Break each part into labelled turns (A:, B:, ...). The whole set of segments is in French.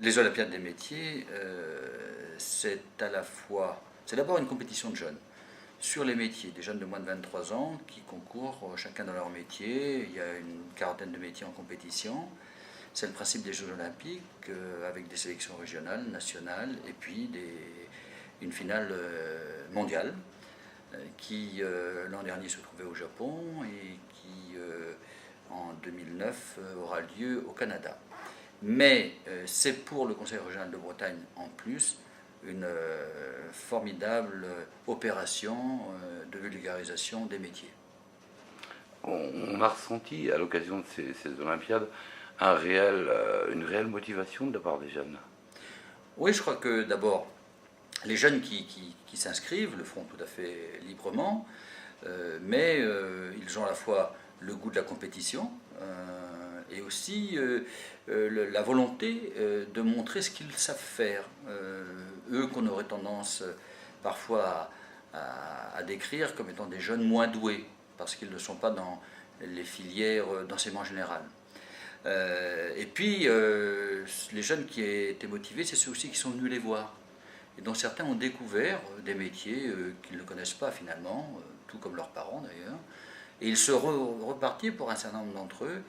A: Les Olympiades des métiers, c'est d'abord une compétition de jeunes. Sur les métiers, des jeunes de moins de 23 ans qui concourent chacun dans leur métier. Il y a une quarantaine de métiers en compétition. C'est le principe des Jeux Olympiques avec des sélections régionales, nationales et puis une finale mondiale qui l'an dernier se trouvait au Japon et qui en 2009 aura lieu au Canada. Mais c'est pour le Conseil régional de Bretagne en plus une formidable opération de vulgarisation des métiers.
B: On a ressenti à l'occasion de ces Olympiades une réelle motivation de la part des jeunes.
A: Oui, je crois que d'abord, les jeunes qui s'inscrivent le font tout à fait librement, mais ils ont à la fois le goût de la compétition et aussi la volonté de montrer ce qu'ils savent faire. Eux qu'on aurait tendance parfois à décrire comme étant des jeunes moins doués, parce qu'ils ne sont pas dans les filières d'enseignement général. Et puis, les jeunes qui étaient motivés, c'est ceux aussi qui sont venus les voir. Et dont certains ont découvert des métiers qu'ils ne connaissent pas finalement, tout comme leurs parents d'ailleurs. Et ils se repartirent pour un certain nombre d'entre eux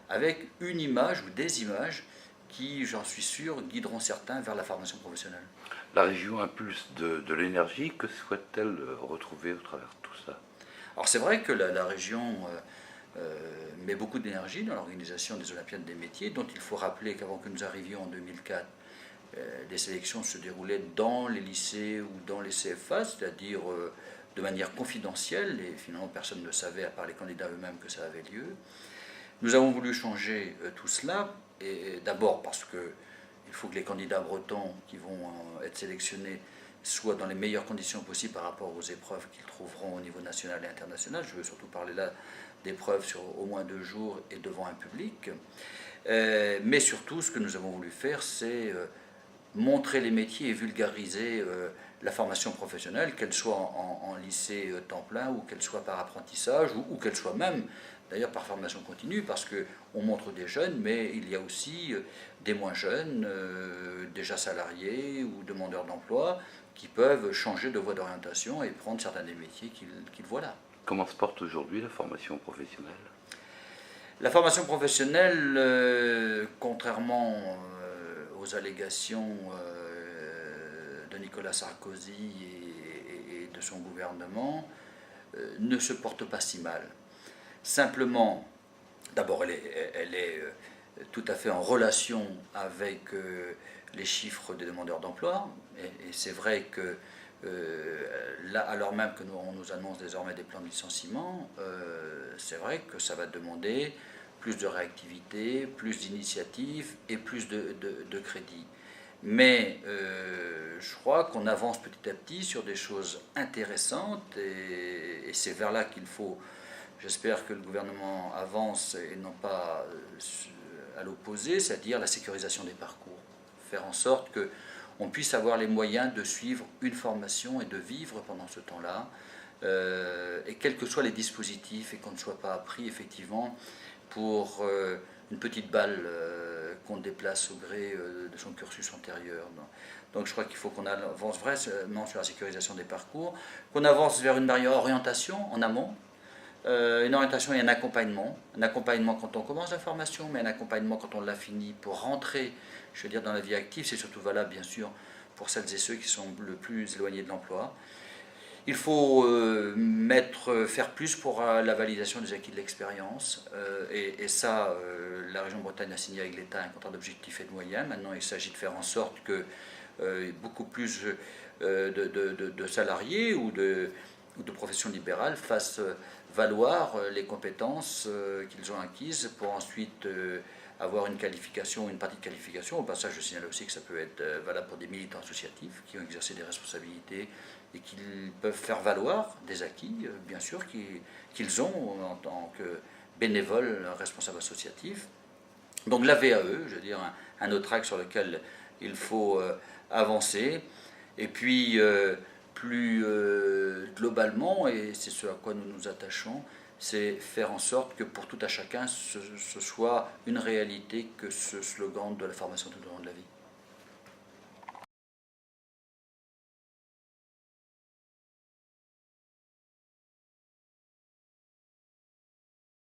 A: avec une image ou des images qui, j'en suis sûr, guideront certains vers la formation professionnelle.
B: La région impulse de l'énergie. Que souhaite-t-elle retrouver au travers de tout ça?
A: Alors c'est vrai que la région met beaucoup d'énergie dans l'organisation des Olympiades des métiers, dont il faut rappeler qu'avant que nous arrivions en 2004, les sélections se déroulaient dans les lycées ou dans les CFA, c'est-à-dire de manière confidentielle, et finalement personne ne savait, à part les candidats eux-mêmes, que ça avait lieu. Nous avons voulu changer tout cela, et d'abord parce qu'il faut que les candidats bretons qui vont être sélectionnés soient dans les meilleures conditions possibles par rapport aux épreuves qu'ils trouveront au niveau national et international. Je veux surtout parler là d'épreuves sur au moins 2 jours et devant un public. Mais surtout, ce que nous avons voulu faire, c'est montrer les métiers et vulgariser la formation professionnelle, qu'elle soit en lycée temps plein ou qu'elle soit par apprentissage ou qu'elle soit même d'ailleurs par formation continue, parce qu'on montre des jeunes, mais il y a aussi des moins jeunes, déjà salariés ou demandeurs d'emploi, qui peuvent changer de voie d'orientation et prendre certains des métiers qu'ils voient là.
B: Comment se porte aujourd'hui la formation professionnelle?
A: La formation professionnelle, contrairement aux allégations de Nicolas Sarkozy et de son gouvernement, ne se porte pas si mal. Simplement, d'abord, elle est tout à fait en relation avec les chiffres des demandeurs d'emploi, et c'est vrai que là, alors même que on nous annonce désormais des plans de licenciement, c'est vrai que ça va demander plus de réactivité, plus d'initiatives et plus de crédit. Mais je crois qu'on avance petit à petit sur des choses intéressantes et c'est vers là qu'il faut, j'espère que le gouvernement avance et non pas à l'opposé, c'est-à-dire la sécurisation des parcours. Faire en sorte qu'on puisse avoir les moyens de suivre une formation et de vivre pendant ce temps-là, et quels que soient les dispositifs, et qu'on ne soit pas pris effectivement pour une petite balle qu'on déplace au gré de son cursus antérieur. Donc je crois qu'il faut qu'on avance vraiment sur la sécurisation des parcours, qu'on avance vers une meilleure orientation en amont, une orientation et un accompagnement quand on commence la formation, mais un accompagnement quand on l'a fini pour rentrer, je veux dire, dans la vie active. C'est surtout valable bien sûr pour celles et ceux qui sont le plus éloignés de l'emploi. Il faut faire plus pour la validation des acquis de l'expérience, et ça, la région Bretagne a signé avec l'État un contrat d'objectifs et de moyens. Maintenant, il s'agit de faire en sorte que beaucoup plus de salariés ou de professions libérales fassent valoir les compétences qu'ils ont acquises pour ensuite avoir une qualification, une partie de qualification. Au passage, je signale aussi que ça peut être valable pour des militants associatifs qui ont exercé des responsabilités et qui peuvent faire valoir des acquis, bien sûr, qu'ils ont en tant que bénévoles responsables associatifs. Donc la VAE, je veux dire, un autre axe sur lequel il faut avancer. Et puis, plus globalement, et c'est ce à quoi nous nous attachons, c'est faire en sorte que pour tout à chacun, ce soit une réalité que ce slogan de la formation tout au long de la vie.